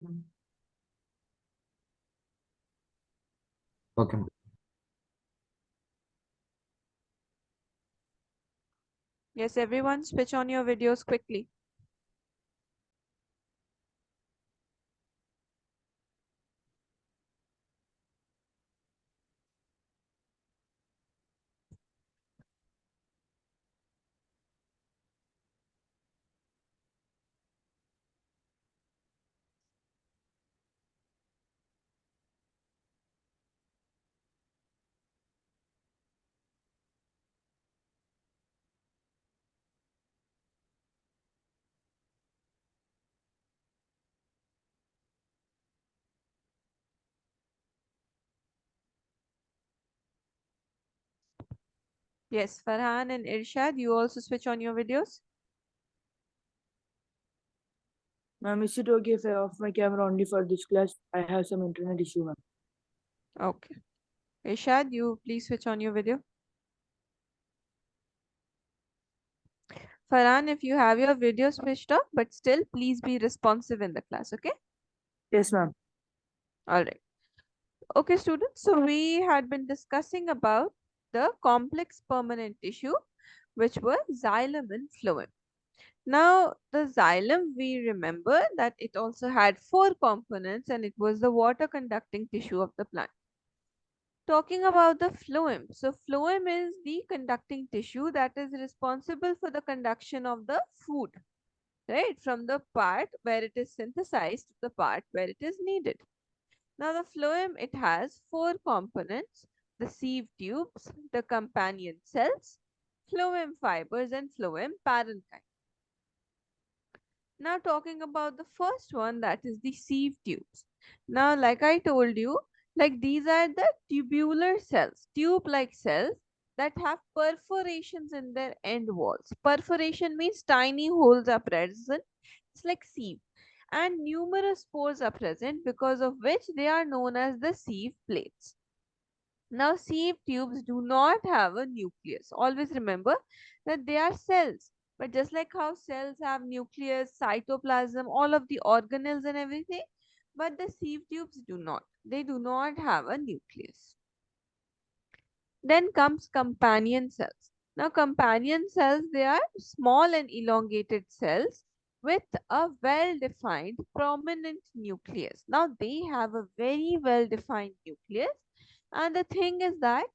Okay, ma'am. Yes, everyone, switch on your videos quickly. Yes, Farhan and Irshad, you also switch on your videos. Ma'am, is it okay if I off my camera only for this class? I have some internet issue, ma'am. Okay. Irshad, you please switch on your video. Farhan, if you have your video switched off, but still, please be responsive in the class, okay? Yes, ma'am. All right. Okay, students, so we had been discussing about the complex permanent tissue, which were xylem and phloem. Now, the xylem, we remember that it also had four components and it was the water conducting tissue of the plant. Talking about the phloem. So, phloem is the conducting tissue that is responsible for the conduction of the food, right? From the part where it is synthesized to the part where it is needed. Now, the phloem, it has four components: the sieve tubes, the companion cells, phloem fibers, and phloem parenchyma. Now, talking about the first one, that is the sieve tubes. Now, like I told you, like these are the tubular cells, tube-like cells that have perforations in their end walls. Perforation means tiny holes are present. It's like sieve. And numerous pores are present, because of which they are known as the sieve plates. Now, sieve tubes do not have a nucleus. Always remember that they are cells. But just like how cells have nucleus, cytoplasm, all of the organelles and everything, but the sieve tubes do not. They do not have a nucleus. Then comes companion cells. Now, companion cells, they are small and elongated cells with a well-defined prominent nucleus. Now, they have a very well-defined nucleus. And the thing is that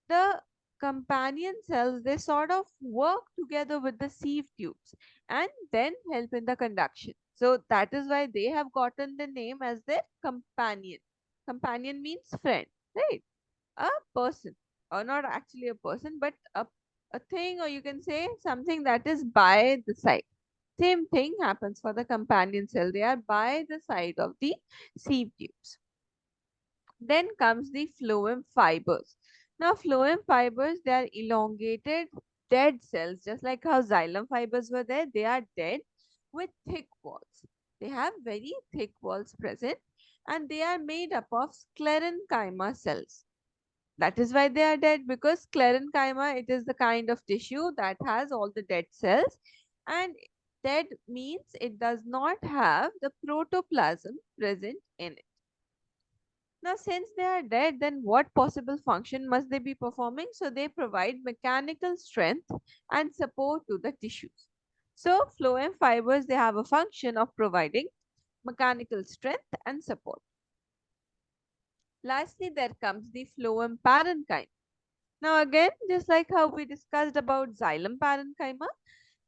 the companion cells, they sort of work together with the sieve tubes and then help in the conduction. So that is why they have gotten the name as their companion. Companion means friend, right? A person, or not actually a person, but a thing, or you can say something that is by the side. Same thing happens for the companion cell. They are by the side of the sieve tubes. Then comes the phloem fibers. Now, phloem fibers, they are elongated, dead cells, just like how xylem fibers were there. They are dead with thick walls. They have very thick walls present, and they are made up of sclerenchyma cells. That is why they are dead, because sclerenchyma, it is the kind of tissue that has all the dead cells, and dead means it does not have the protoplasm present in it. Now, since they are dead, then what possible function must they be performing? So, they provide mechanical strength and support to the tissues. So, phloem fibers, they have a function of providing mechanical strength and support. Lastly, there comes the phloem parenchyma. Now, again, just like how we discussed about xylem parenchyma,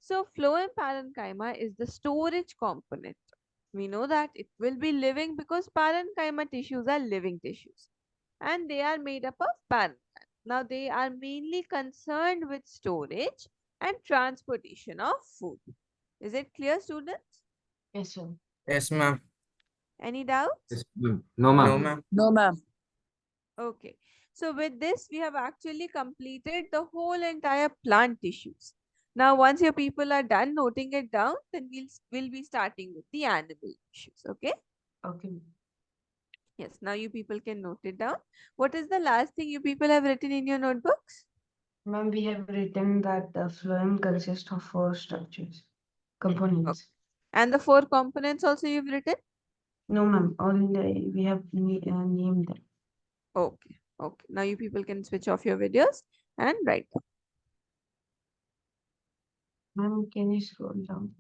so phloem parenchyma is the storage component. We know that it will be living because parenchyma tissues are living tissues, and they are made up of parenchyma. Now, they are mainly concerned with storage and transportation of food. Is it clear, students? Yes, sir. Yes, ma'am. Any doubts? Yes, ma'am. No, No, ma'am. ma'am. No, ma'am. Okay. So with this, we have actually completed the whole entire plant tissues. Now, once your people are done noting it down, then we'll be starting with the animal tissues. Okay. Okay. Yes. Now you people can note it down. What is the last thing you people have written in your notebooks? Ma'am, we have written that the phloem consists of four structures, Okay. components. And the four components also you've written? No, ma'am. All we have named them. Okay. Okay. Now you people can switch off your videos and write. Ma'am, can you scroll down?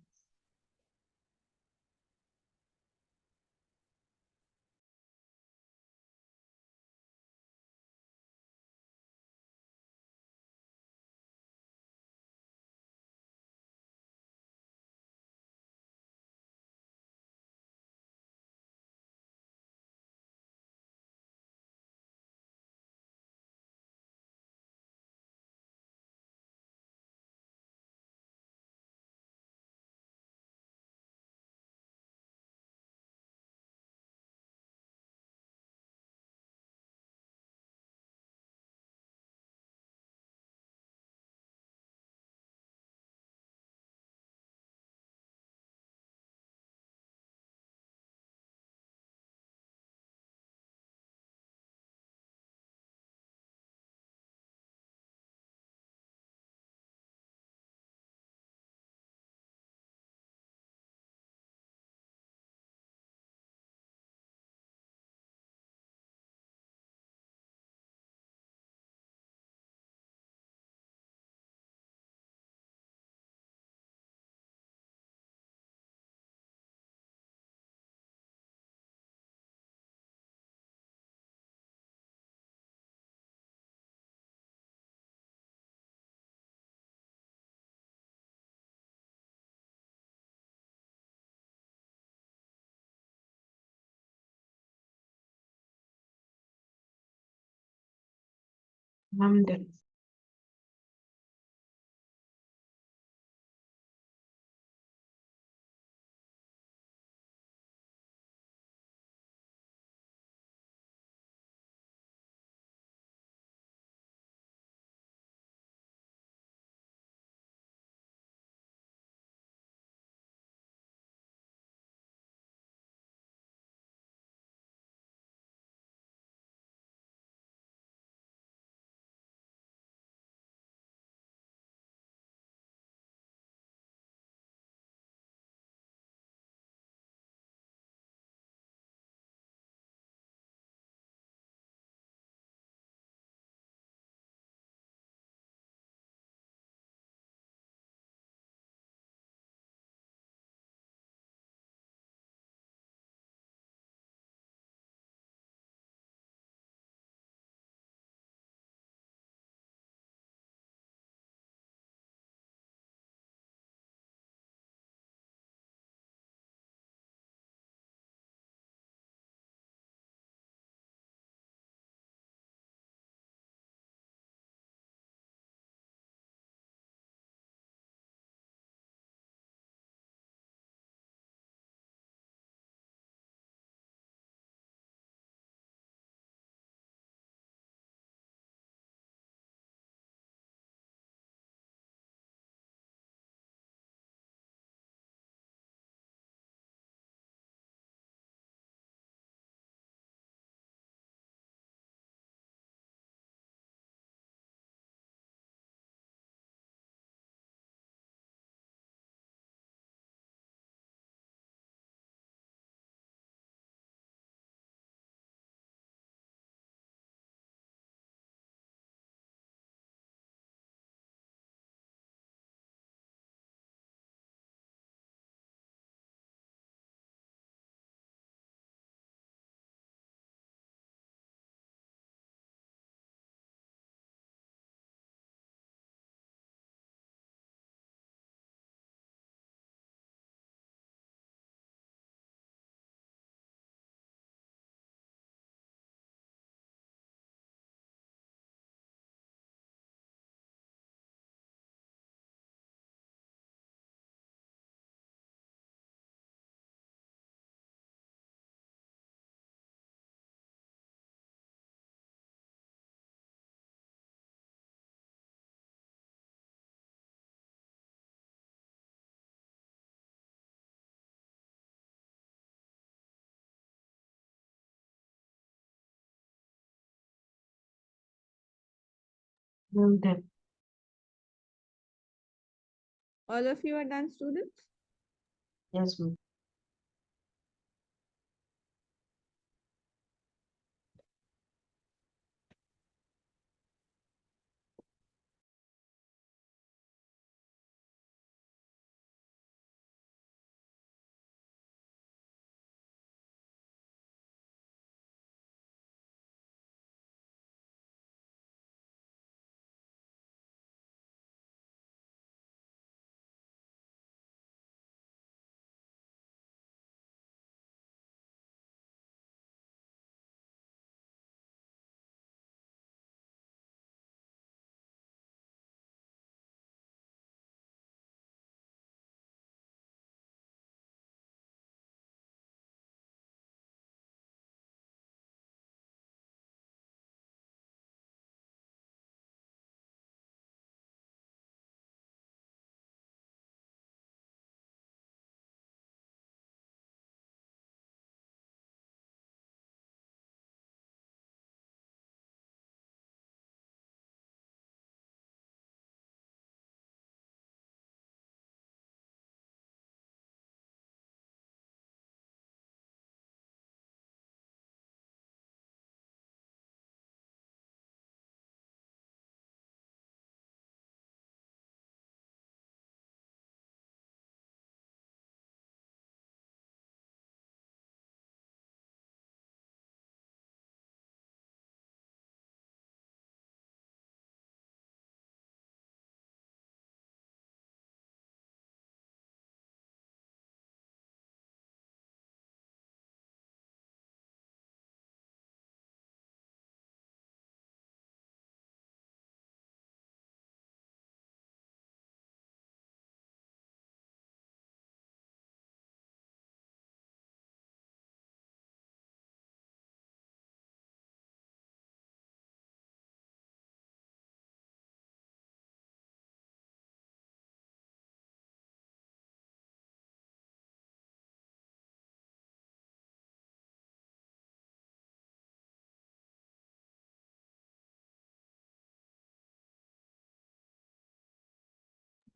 Ma'am, done. Ma'am, done. All of you are done, students? Yes, ma'am.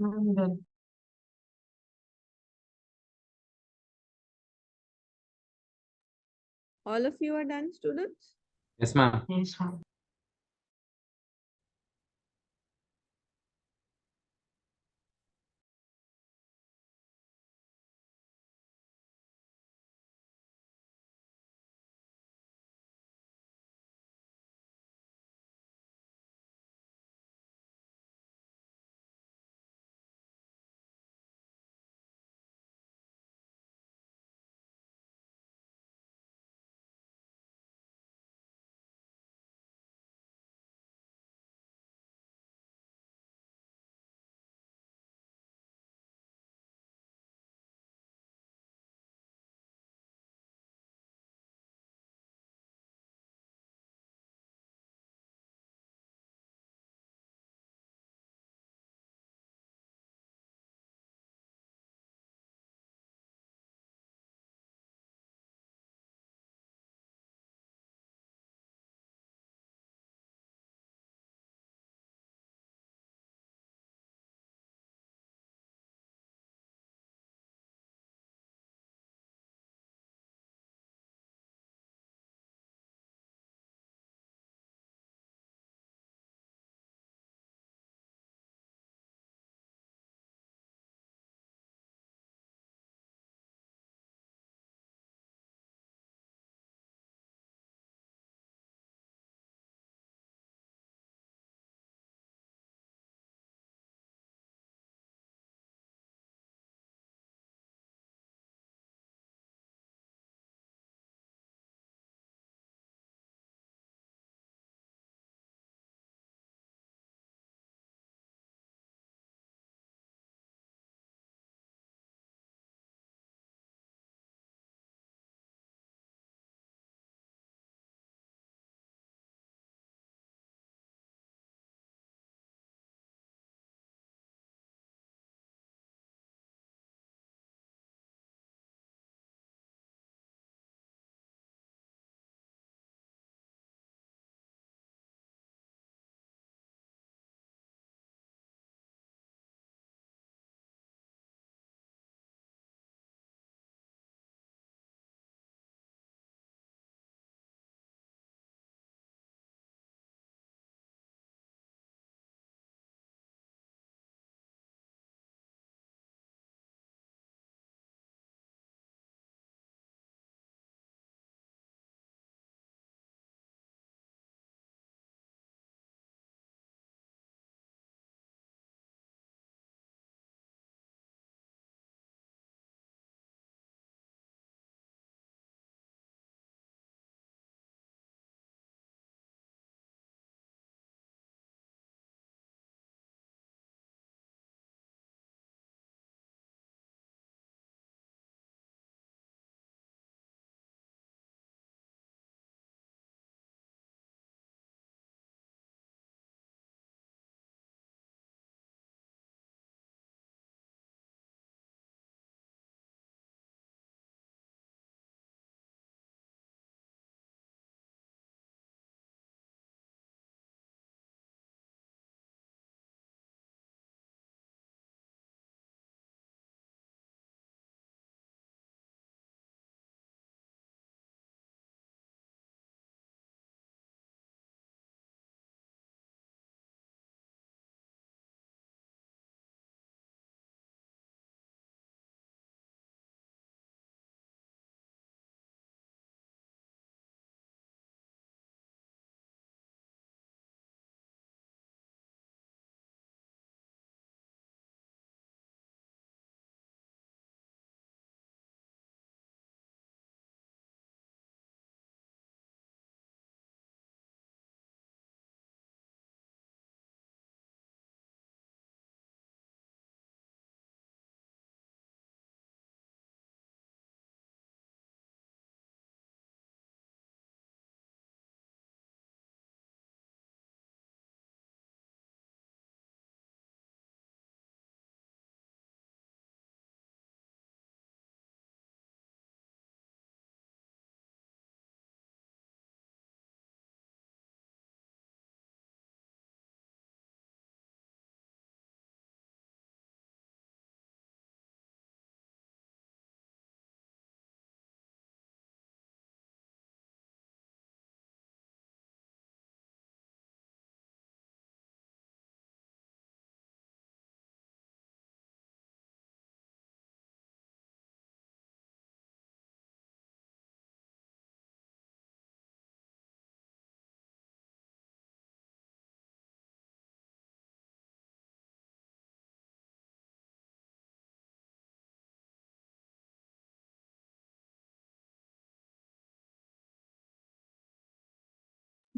Good. All of you are done, students? Yes, ma'am. Yes, ma'am.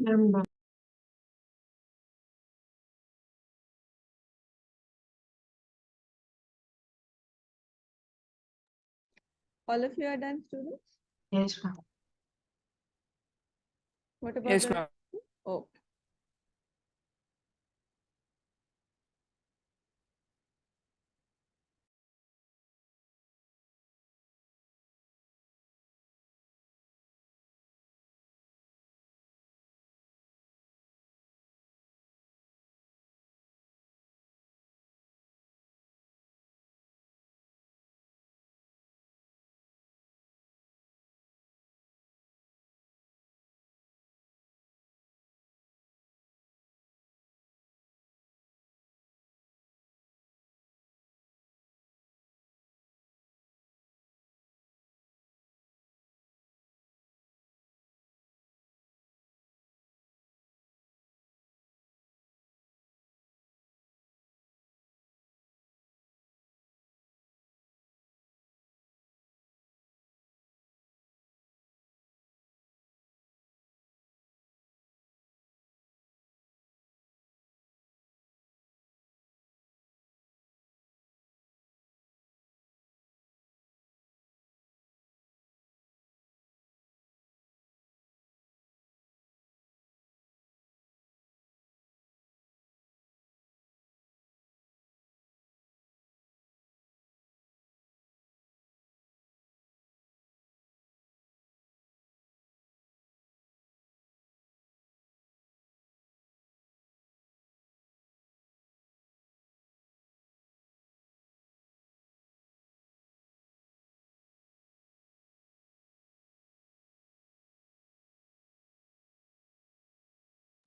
I'm done. All of you are done, students? Yes, ma'am. What about Yes, the ma'am. rest? Oh,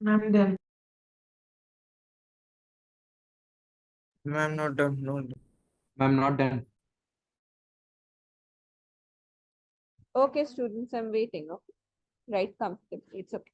I'm done. Ma'am, not done. No. Ma'am, not done. okay, students, I'm waiting. Okay, right, comfortably. It's okay.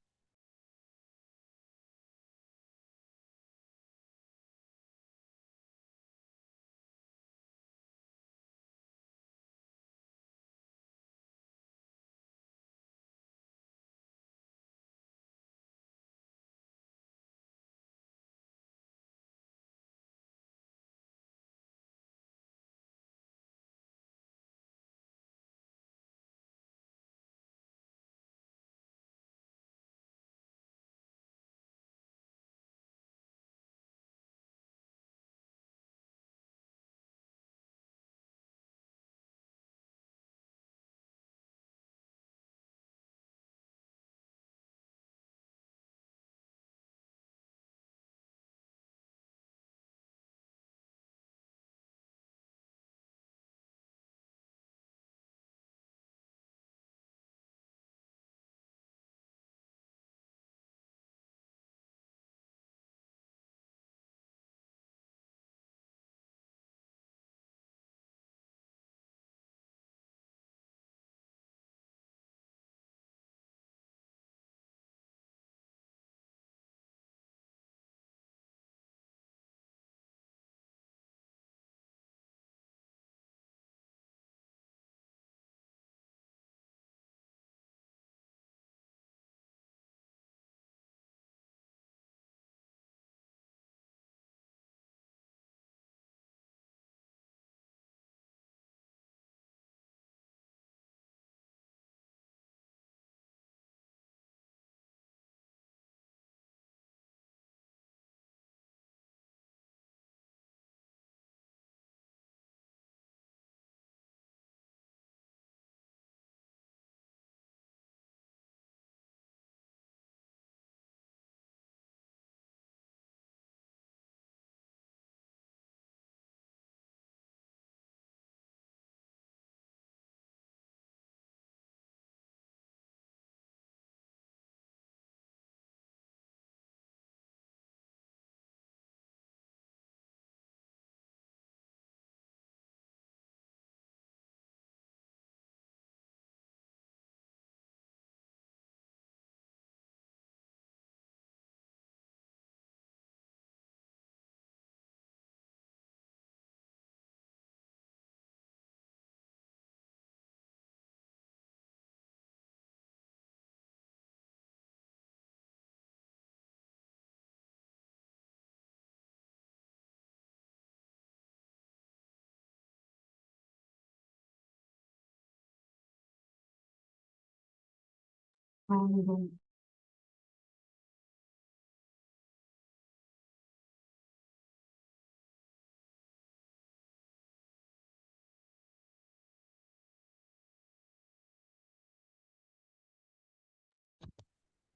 And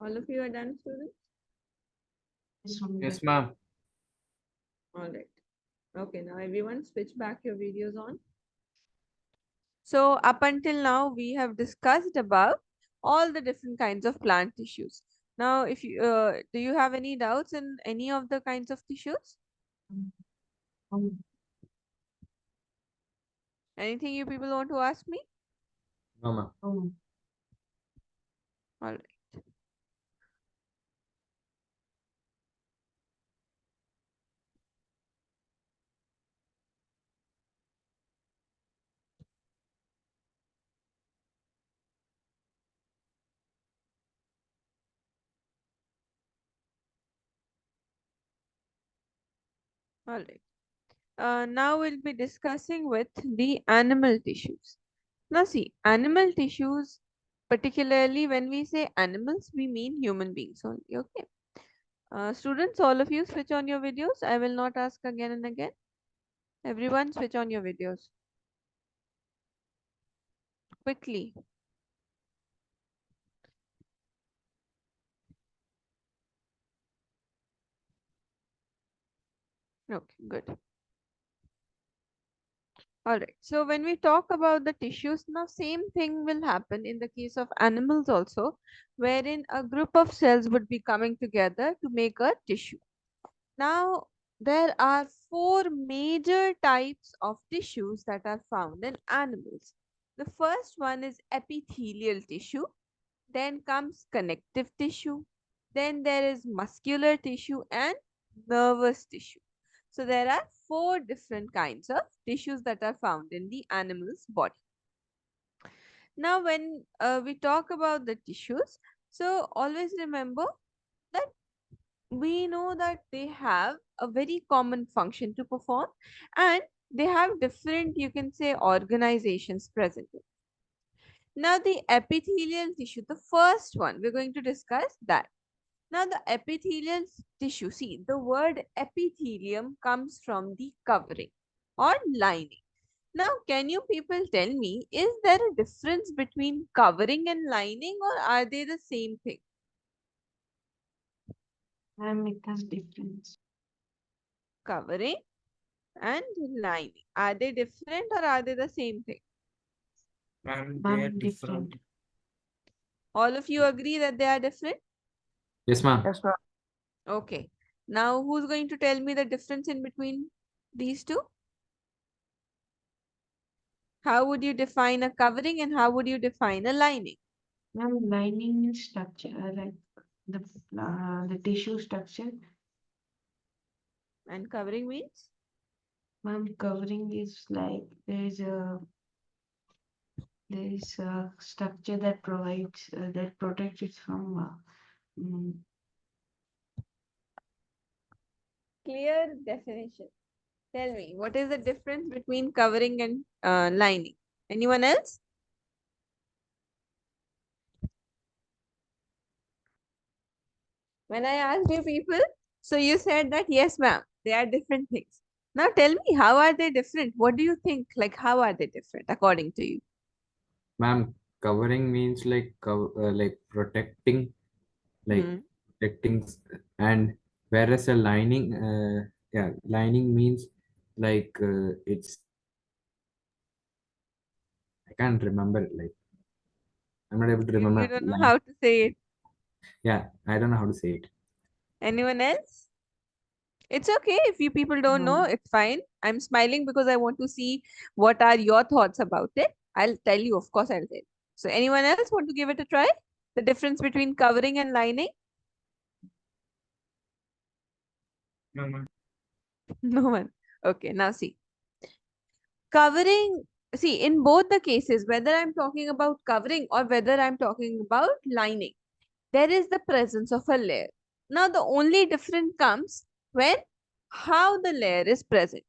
All of you are done, students? this one. Yes, ma'am. All right. Okay, now everyone switch back your videos on. So up until now, we have discussed about all the different kinds of plant tissues. Now, if you do you have any doubts in any of the kinds of tissues? Um, Anything you people want to ask me? No, ma'am. um, All right. All right. Now we'll be discussing with the animal tissues. Now see, animal tissues, particularly when we say animals, we mean human beings only. Okay. Students, all of you switch on your videos. I will not ask again and again. Everyone switch on your videos. Quickly. Okay, good. All right. So when we talk about the tissues, now same thing will happen in the case of animals also, wherein a group of cells would be coming together to make a tissue. Now, there are four major types of tissues that are found in animals. The first one is epithelial tissue, then comes connective tissue, then there is muscular tissue and nervous tissue. So there are four different kinds of tissues that are found in the animal's body. Now, when we talk about the tissues, so always remember that we know that they have a very common function to perform and they have different, you can say, organizations present. Now, the epithelial tissue, the first one, we're going to discuss that. Now, the epithelial tissue, see, the word epithelium comes from the covering or lining. Now, can you people tell me, is there a difference between covering and lining or are they the same thing? it has difference. Covering and lining. Are they different or are they the same thing? Ma'am, they are different. Different. All of you agree that they are different? Yes, ma'am. Yes, ma'am. Okay. Now, who's going to tell me the difference in between these two? How would you define a covering and how would you define a lining? Lining is structure, like the tissue structure. And covering means? Covering is like there is a structure that provides that protects it from mm, Clear definition. Tell me, what is the difference between covering and lining? Anyone else? When I asked you people, so you said that yes, ma'am, they are different things. Now tell me, how are they different? What do you think? Like, how are they different according to you? Ma'am, covering means like protecting, like Hmm. protecting, and whereas a lining, yeah, lining means it's. I can't remember it. Like I'm not able to You remember. don't know how to say it. Yeah, I don't know how to say it. Anyone else? It's okay if you people don't know, no. it's fine. I'm smiling because I want to see what are your thoughts about it. I'll tell you, of course, I'll tell you. So, anyone else want to give it a try? The difference between covering and lining? No, ma'am. No one. Okay, now see. Covering, see, in both the cases, whether I'm talking about covering or whether I'm talking about lining, there is the presence of a layer. Now, the only difference comes when how the layer is present.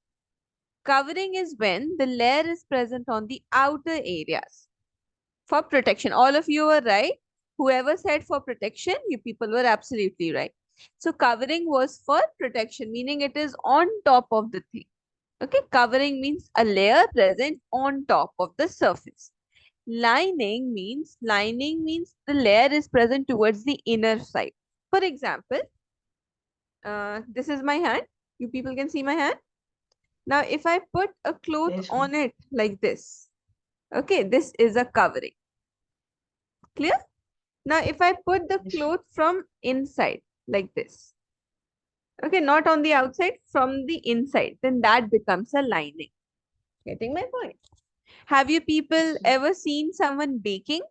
Covering is when the layer is present on the outer areas for protection. All of you are right Whoever said for protection, you people were absolutely right. So covering was for protection, meaning it is on top of the thing. Okay, covering means a layer present on top of the surface. Lining means the layer is present towards the inner side. For example, this is my hand. You people can see my hand. Now, if I put a cloth Yes, on it like this, okay, this is a covering. Clear? Now, if I put the yes, cloth from inside like this, okay, not on the outside, from the inside, then that becomes a lining. Getting my point? Have you people yes, ever seen someone baking?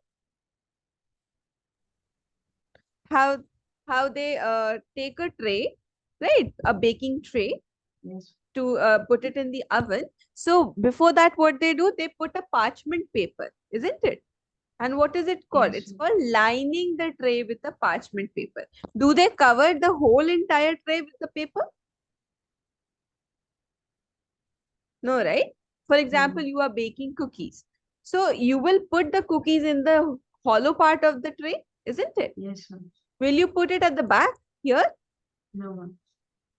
How how they take a tray, right? A baking tray yes, to put it in the oven. So before that, what they do, they put a parchment paper, isn't it? And what is it called? yes, It's called lining the tray with the parchment paper. Do they cover the whole entire tray with the paper? No, right? For example, you are baking cookies. So you will put the cookies in the hollow part of the tray, isn't it? yes, ma'am. Will you put it at the back here? No, ma'am.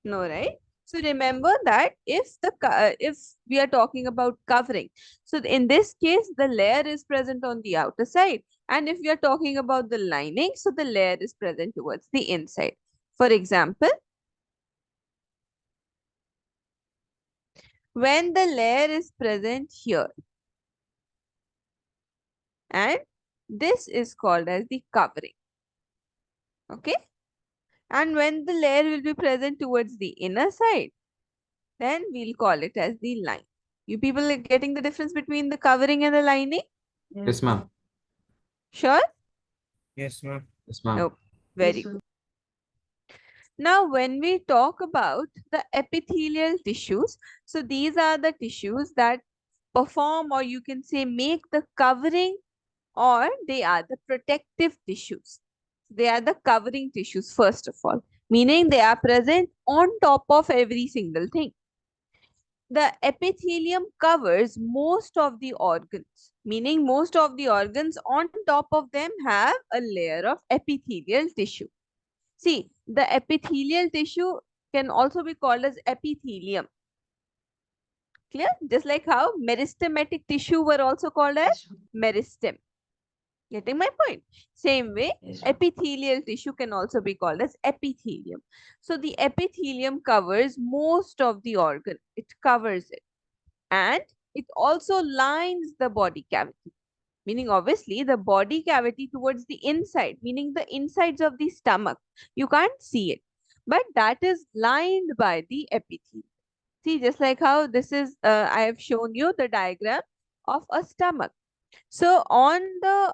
No, right? So remember that if we are talking about covering, so in this case the layer is present on the outer side, and if we are talking about the lining, so the layer is present towards the inside. For example, when the layer is present here, and this is called as the covering. Okay, and when the layer will be present towards the inner side, then we'll call it as the line. You people are getting the difference between the covering and the lining? Yes, ma'am. Sure? Yes, ma'am. Yes, ma'am. Nope. Very Yes, good. ma'am. Now, when we talk about the epithelial tissues, so these are the tissues that perform, or you can say make the covering, or they are the protective tissues. They are the covering tissues, first of all, meaning they are present on top of every single thing. The epithelium covers most of the organs, meaning most of the organs on top of them have a layer of epithelial tissue. See, the epithelial tissue can also be called as epithelium. Clear? Just like how meristematic tissue were also called as Yes, ma'am. meristem. Getting my point? Same way, Yes, ma'am. epithelial tissue can also be called as epithelium. So the epithelium covers most of the organ. It covers it. And it also lines the body cavity. Meaning obviously the body cavity towards the inside, meaning the insides of the stomach. You can't see it. But that is lined by the epithelium. See, just like how this is, I have shown you the diagram of a stomach. So on the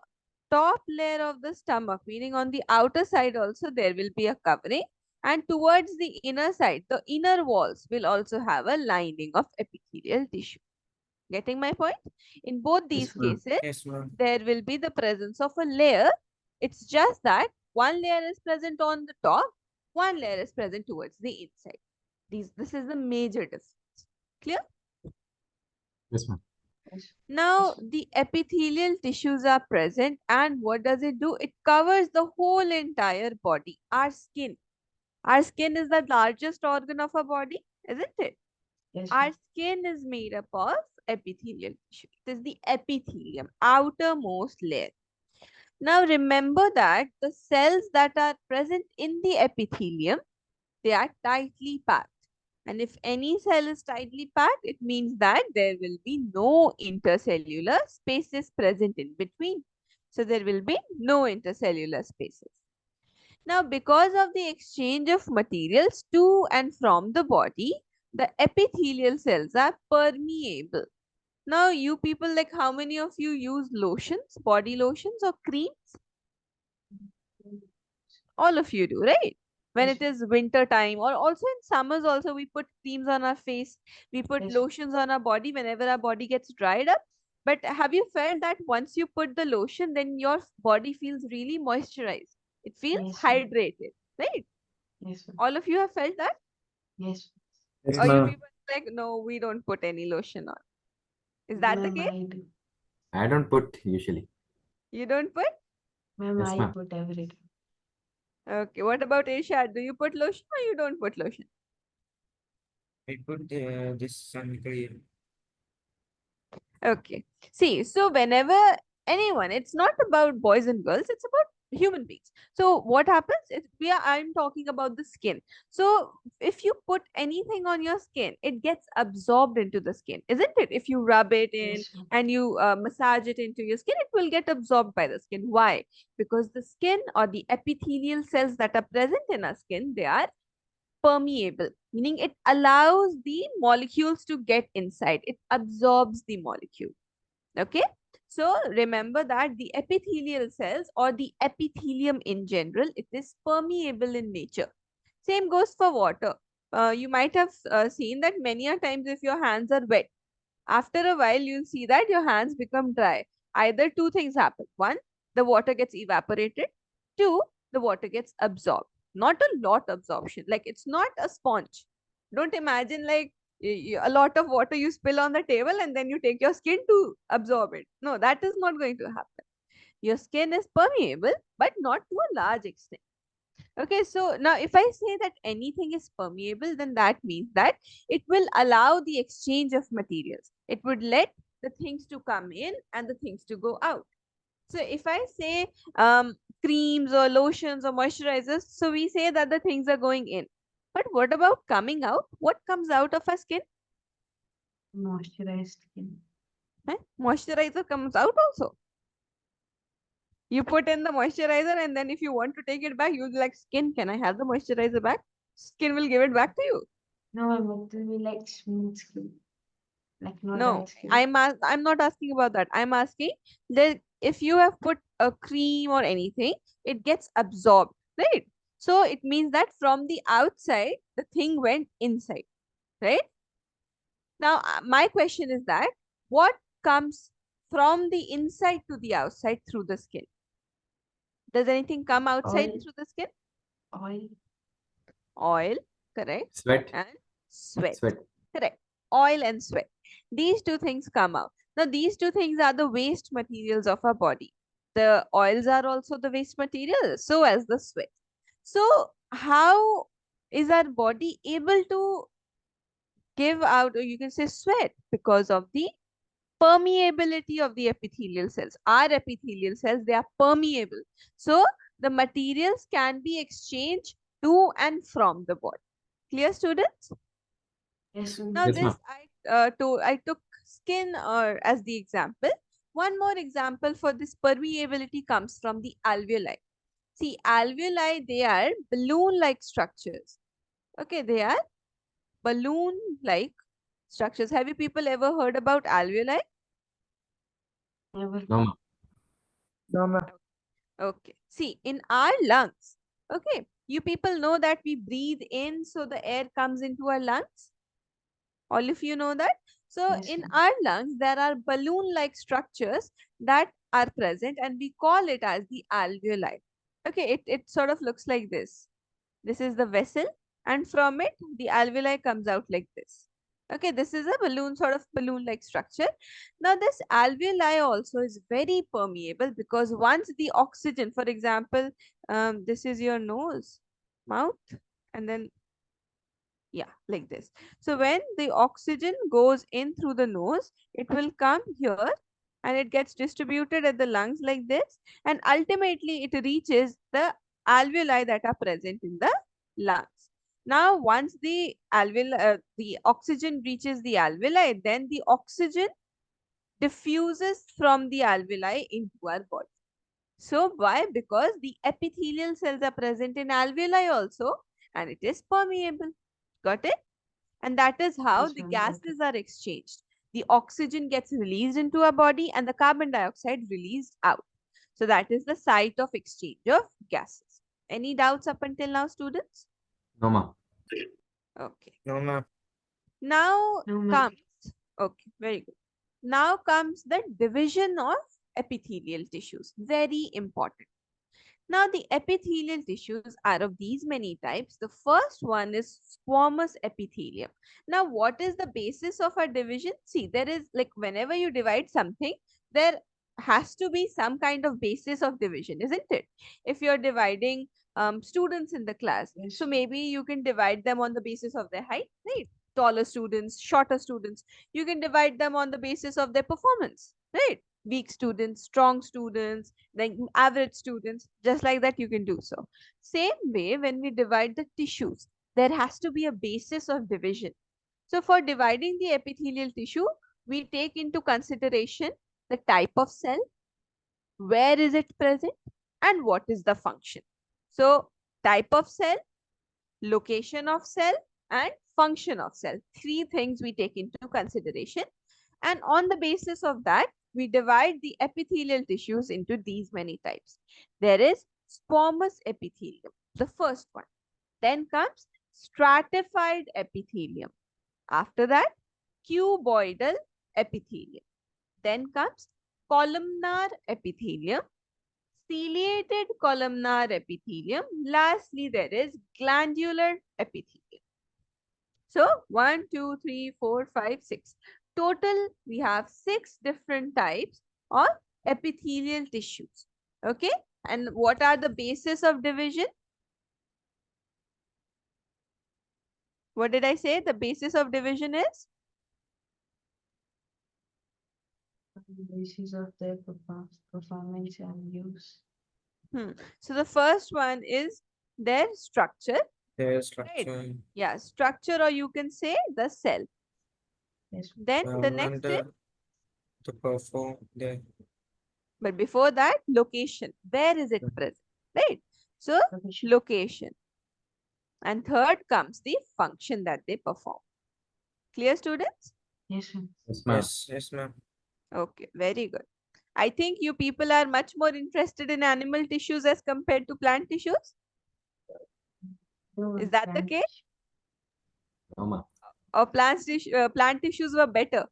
top layer of the stomach, meaning on the outer side also, there will be a covering. And towards the inner side, the inner walls will also have a lining of epithelial tissue. Getting my point? In both these Yes, ma'am. cases, Yes, ma'am. there will be the presence of a layer. It's just that one layer is present on the top, one layer is present towards the inside. This is the major difference. Clear? Yes, ma'am. Yes, Now, yes, the epithelial tissues are present, and what does it do? It covers the whole entire body. Our skin. Our skin is the largest organ of our body, isn't it? yes, Our ma'am. skin is made up of epithelial tissue. It is the epithelium, outermost layer. Now remember that the cells that are present in the epithelium, they are tightly packed. And if any cell is tightly packed, it means that there will be no intercellular spaces present in between. So there will be no intercellular spaces. Now, because of the exchange of materials to and from the body, the epithelial cells are permeable. Now, you people, like how many of you use lotions, body lotions or creams? All of you do, right? When Yes, it is winter time, or also in summers also, we put creams on our face, we put yes, lotions on our body whenever our body gets dried up. But have you felt that once you put the lotion, then your body feels really moisturized? It feels yes, ma'am. hydrated, right? Yes, ma'am. All of you have felt that? Yes, Yes, Or you ma'am. people like, no, we don't put any lotion on. Is that the ma'am, case? I do. I don't put usually. You don't put? Ma'am, Yes, I ma'am. put every day. Okay, what about Irshad? Do you put lotion or you don't put lotion? I put this sun cream. Okay. See, so whenever anyone, it's not about boys and girls, it's about human beings. So what happens is I'm talking about the skin. So if you put anything on your skin, it gets absorbed into the skin, isn't it? If you rub it in Yes, ma'am. and you massage it into your skin, it will get absorbed by the skin. Why? Because the skin or the epithelial cells that are present in our skin, they are permeable, meaning it allows the molecules to get inside. It absorbs the molecule. Okay. So remember that the epithelial cells or the epithelium in general, it is permeable in nature. Same goes for water. You might have seen that many a times if your hands are wet, after a while you'll see that your hands become dry. Either two things happen. One, the water gets evaporated. Two, the water gets absorbed. Not a lot absorption. Like it's not a sponge. Don't imagine like a lot of water you spill on the table and then you take your skin to absorb it. No, that is not going to happen. Your skin is permeable, but not to a large extent. Okay, so now if I say that anything is permeable, then that means that it will allow the exchange of materials. It would let the things to come in and the things to go out. So if I say creams or lotions or moisturizers, so we say that the things are going in. But what about coming out? What comes out of our skin? Moisturized skin. Moisturizer comes out also. You put in the moisturizer and then if you want to take it back, you'll be like, skin, can I have the moisturizer back? Skin will give it back to you. No, ma'am, it will be like smooth skin. Like not No, that skin. I'm not asking about that. I'm asking that if you have put a cream or anything, it gets absorbed, right? So it means that from the outside, the thing went inside, right? Now, my question is that what comes from the inside to the outside through the skin? Does anything come outside Oil. through the skin? Oil. Oil, correct, Sweat. and sweat, Sweat. correct. Oil and sweat. These two things come out. Now, these two things are the waste materials of our body. The oils are also the waste material, so as the sweat. So, how is our body able to give out, or you can say sweat, because of the permeability of the epithelial cells. Our epithelial cells, they are permeable. So, the materials can be exchanged to and from the body. Clear, students? Yes, Now, ma'am. Yes, this ma'am. I took skin as the example. One more example for this permeability comes from the alveoli. See, alveoli, they are balloon-like structures. Okay, they are balloon-like structures. Have you people ever heard about alveoli? Never. No, ma'am. No, ma'am. Okay. See, in our lungs, okay, you people know that we breathe in, so the air comes into our lungs. All of you know that. So Yes, in ma'am. our lungs, there are balloon-like structures that are present, and we call it as the alveoli. Okay, it sort of looks like this. This is the vessel, and from it, the alveoli comes out like this. Okay, this is a balloon, sort of balloon-like structure. Now, this alveoli also is very permeable because once the oxygen, for example, this is your nose, mouth, and then yeah, like this. So when the oxygen goes in through the nose, it will come here and it gets distributed at the lungs like this, and ultimately it reaches the alveoli that are present in the lungs. Now, once the oxygen reaches the alveoli, then the oxygen diffuses from the alveoli into our body. So why? Because the epithelial cells are present in alveoli also, and it is permeable. Got it? And that is how Yes, the ma'am. Got it. gases are exchanged. The oxygen gets released into our body and the carbon dioxide released out. So that is the site of exchange of gases. Any doubts up until now, students? No, ma'am. Okay. No, ma'am. Now No, ma'am. comes, okay, very good. Now comes the division of epithelial tissues. Very important. Now, the epithelial tissues are of these many types. The first one is squamous epithelium. Now, what is the basis of a division? See, there is like whenever you divide something, there has to be some kind of basis of division, isn't it? If you're dividing students in the class, Yes. so maybe you can divide them on the basis of their height, right? Taller students, shorter students. You can divide them on the basis of their performance, right? Weak students, strong students, then average students, just like that you can do so. Same way, when we divide the tissues, there has to be a basis of division. So for dividing the epithelial tissue, we take into consideration the type of cell, where is it present, and what is the function. So type of cell, location of cell, and function of cell. Three things we take into consideration. And on the basis of that, we divide the epithelial tissues into these many types. There is squamous epithelium, the first one. Then comes stratified epithelium. After that, cuboidal epithelium. Then comes columnar epithelium, ciliated columnar epithelium. Lastly, there is glandular epithelium. So 1, 2, 3, 4, 5, 6. Total, we have 6 different types of epithelial tissues. Okay. And what are the basis of division? What did I say? The basis of division is? Basis of their performance and use. So the first one is their structure. Their Right. structure. Yeah, structure, or you can say the cell. Yes. Then the next And is, to perform the but before that, location. Where is it present? Right. So Location. location. And third comes the function that they perform. Clear, students? Yes, ma'am. Yes, ma'am. yes, ma'am. Okay, very good. I think you people are much more interested in animal tissues as compared to plant tissues. No, Is that the plant case? tissue. No, ma'am. Or plant tissues were better?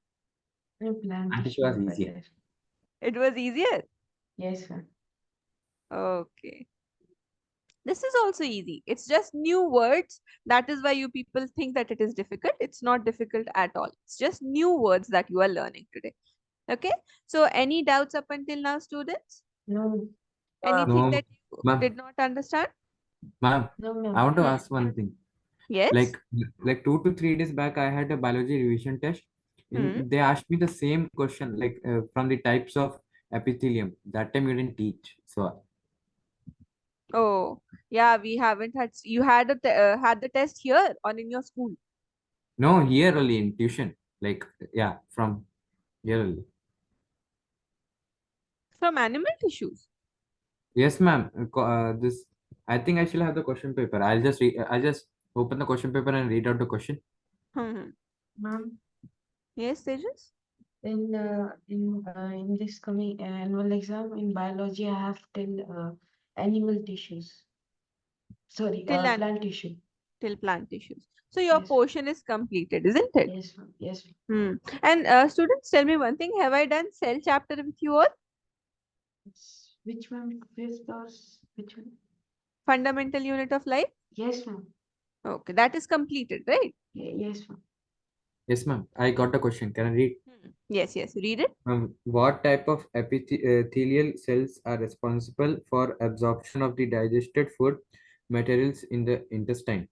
No, plant Plant tissue tissue was is easier. better. It was easier. Yes, ma'am. Okay. This is also easy. It's just new words. That is why you people think that it is difficult. It's not difficult at all. It's just new words that you are learning today. Okay. So any doubts up until now, students? No, Anything No, that you ma'am. did not understand? Ma'am, no, I ma'am. want to Hmm. ask one thing. Yes. Like 2 to 3 days back, I had a biology revision test. Hmm. They asked me the same question, like from the types of epithelium. That time you didn't teach. So Oh, yeah, we haven't had, you had had the test here or in your school? no, here only in tuition. Like yeah, from here only. From animal tissues. Yes, ma'am. This I think I shall have the question paper. I'll just open the question paper and read out the question. Hmm. Ma'am, Yes, Tejas? in this coming annual exam in biology, I have till animal tissues. Sorry, Till an plant tissue. till plant tissues. So your Yes, portion is completed, isn't it? yes, ma'am. Yes, ma'am. And students, tell me one thing. Have I done cell chapter with you all? Which one? Fifth or which one? Fundamental unit of life? Yes, ma'am. Okay, that is completed, right? Yes, ma'am. Yes, ma'am. I got the question. Can I read? Yes, yes. Read it. What type of epithelial cells are responsible for absorption of the digested food materials in the intestine?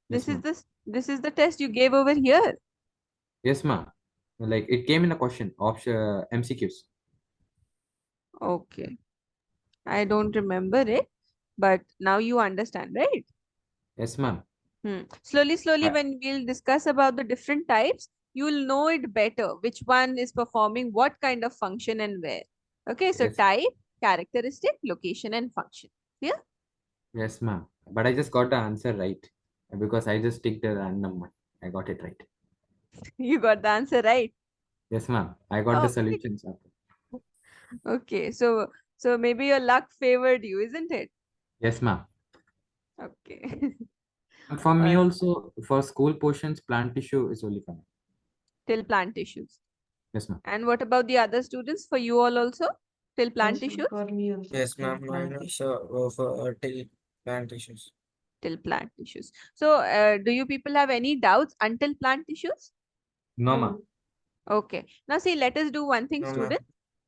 Yes, ma'am. This is the test you gave over here. Yes, ma'am. Like it came in a question, option MCQs. Okay. I don't remember it, but now you understand, right? Yes, ma'am. Slowly, slowly, I, when we'll discuss about the different types, you'll know it better, which one is performing what kind of function and where. Okay, so yes, type, characteristic, location, and function. Yeah? yes, ma'am. But I just got the answer right because I just ticked the random one. I got it right. You got the answer right. Yes, ma'am. I got the Oh, very solutions. good. Okay, so maybe your luck favored you, isn't it? Yes, ma'am. Okay. And for me All also, for school portions, plant tissue is only fine. till plant tissues. Yes, ma'am. And what about the other students? For you all also? Till plant Yes, ma'am. tissues? For me also. Yes, till ma'am. plant Mine tissue. is for till plant tissues. Till plant tissues. So, do you people have any doubts until plant tissues? No, No, ma'am. Okay. Now see, let us do one thing, No, ma'am. students.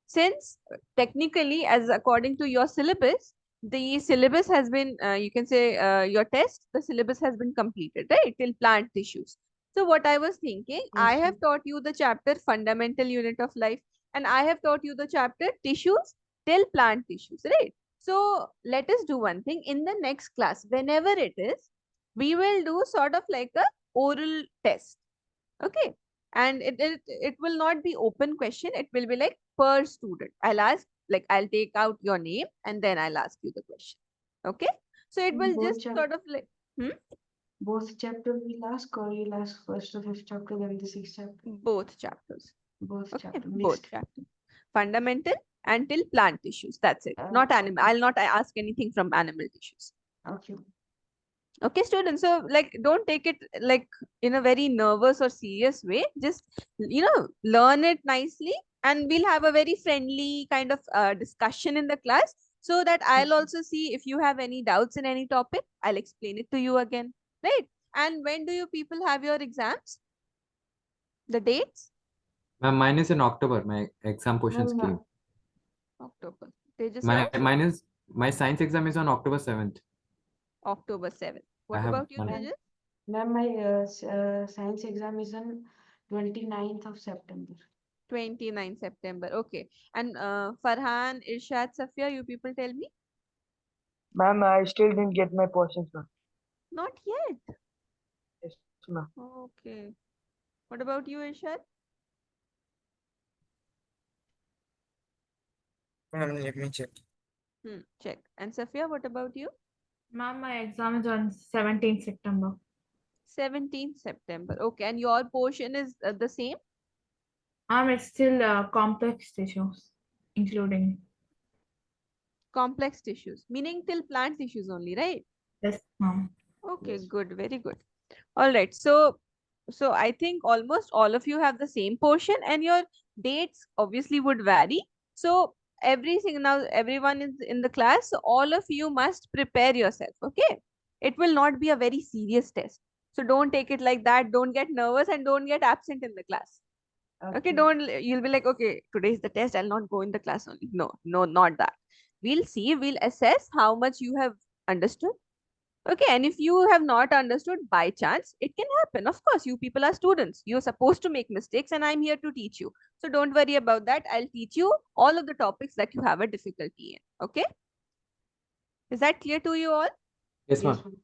Since technically, as according to your syllabus, the syllabus has been, you can say, your test, the syllabus has been completed, right? Till plant tissues. So what I was thinking, I Yes, have taught you the chapter fundamental unit of life, and I have taught you the chapter tissues till plant tissues, right? So let us do one thing. In the next class, whenever it is, we will do sort of like a oral test. Okay. And it will not be open question. It will be like per student. I'll ask, like, I'll take out your name and then I'll ask you the question. Okay. So it in will just sort of like, hmm? both chapter will ask, or you'll ask first the fifth chapter, then the sixth chapter? Both chapters. Both Okay. chapter Both mixed. chapters. Fundamental until plant tissues. That's it. Not animal. Okay. I'll not ask anything from animal tissues. Okay. Okay, students. So, like, don't take it like in a very nervous or serious way. Just, learn it nicely, and we'll have a very friendly kind of discussion in the class, so that I'll Okay. also see if you have any doubts in any topic. I'll explain it to you again, right? And when do you people have your exams? The dates? Ma'am, mine is in October. My exam portions Ma'am, came. October. Tejas, My yours? mine is my science exam is on October 7th. October 7th. I What have about you, one. ma'am, Tejas? ma'am, my science exam is on 29th of September. 29 September. Okay. And Farhan, Irshad, Safia, you people tell me? Ma'am, I still didn't get my portions, ma'am. Not yet. Yes, ma'am. Okay. What about you, Irshad? Ma'am, let me check. Check. And Safia, what about you? Ma'am, my exam is on 17th September. 17th September. Okay. And your portion is the same? It's still complex tissues, including. Complex tissues, meaning till plant tissues only, right? Yes, ma'am. Okay, Yes. good. Very good. All right. So I think almost all of you have the same portion, and your dates obviously would vary. So everything now, everyone is in the class. So all of you must prepare yourself. Okay. It will not be a very serious test. So don't take it like that. Don't get nervous and don't get absent in the class. Okay, Okay. don't, you'll be like, okay, today is the test. I'll not go in the class only. No, no, not that. We'll see, we'll assess how much you have understood. Okay, and if you have not understood by chance, it can happen. Of course, you people are students. You're supposed to make mistakes, and I'm here to teach you. So don't worry about that. I'll teach you all of the topics that you have a difficulty in. Okay, is that clear to you all? Yes, Yes, ma'am. ma'am.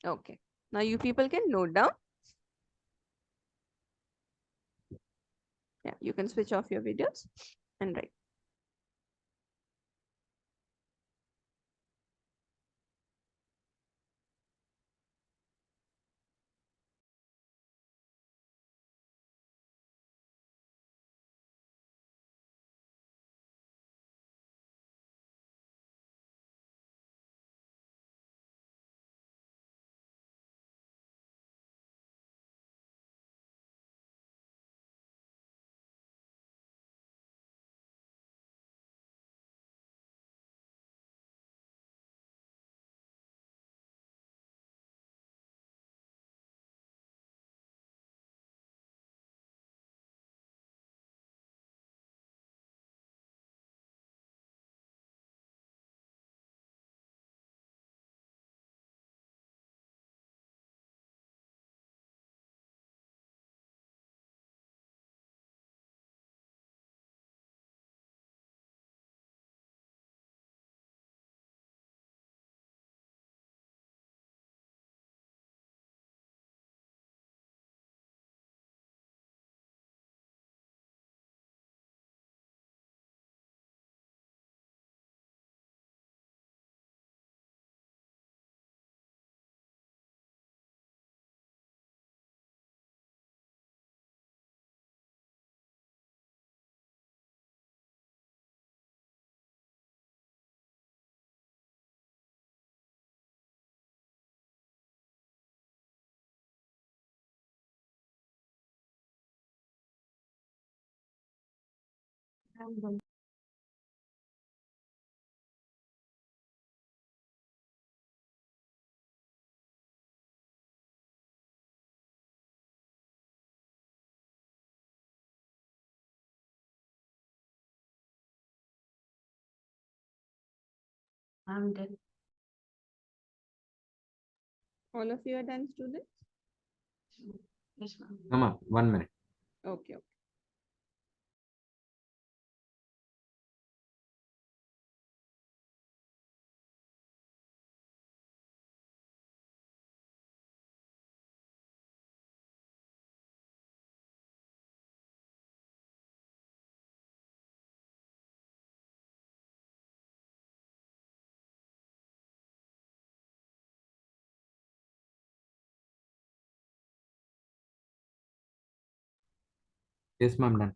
Okay, now you people can note down. Yeah, you can switch off your videos and write. I'm done. I'm done. All of you are done, students? Yes, ma'am. Mama, 1 minute. Okay. Okay. Yes, ma'am, done.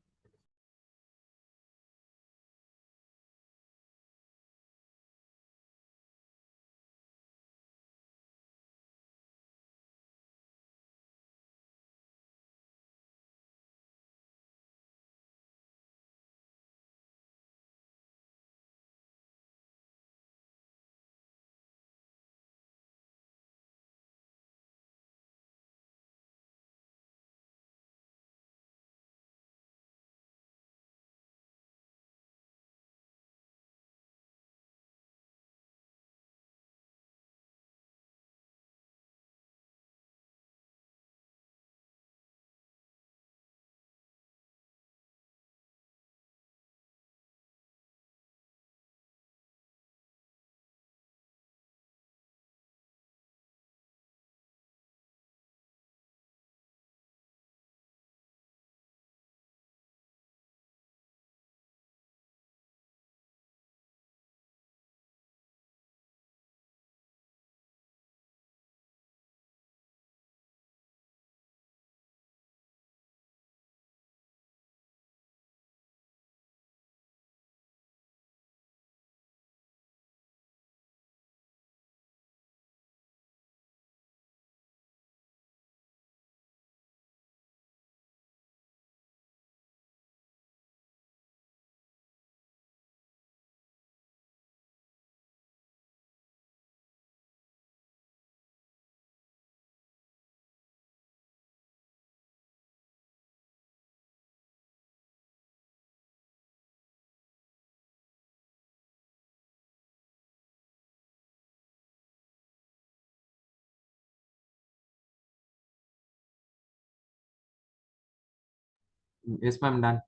Yes, ma'am, done.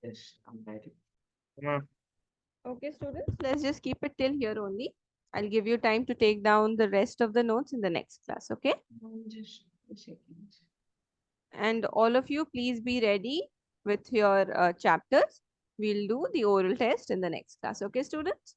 Yes, I'm ready. Ma'am, Okay, students, let's just keep it till here only. I'll give you time to take down the rest of the notes in the next class, okay? Just a second. And all of you, please be ready with your chapters. We'll do the oral test in the next class, okay, students?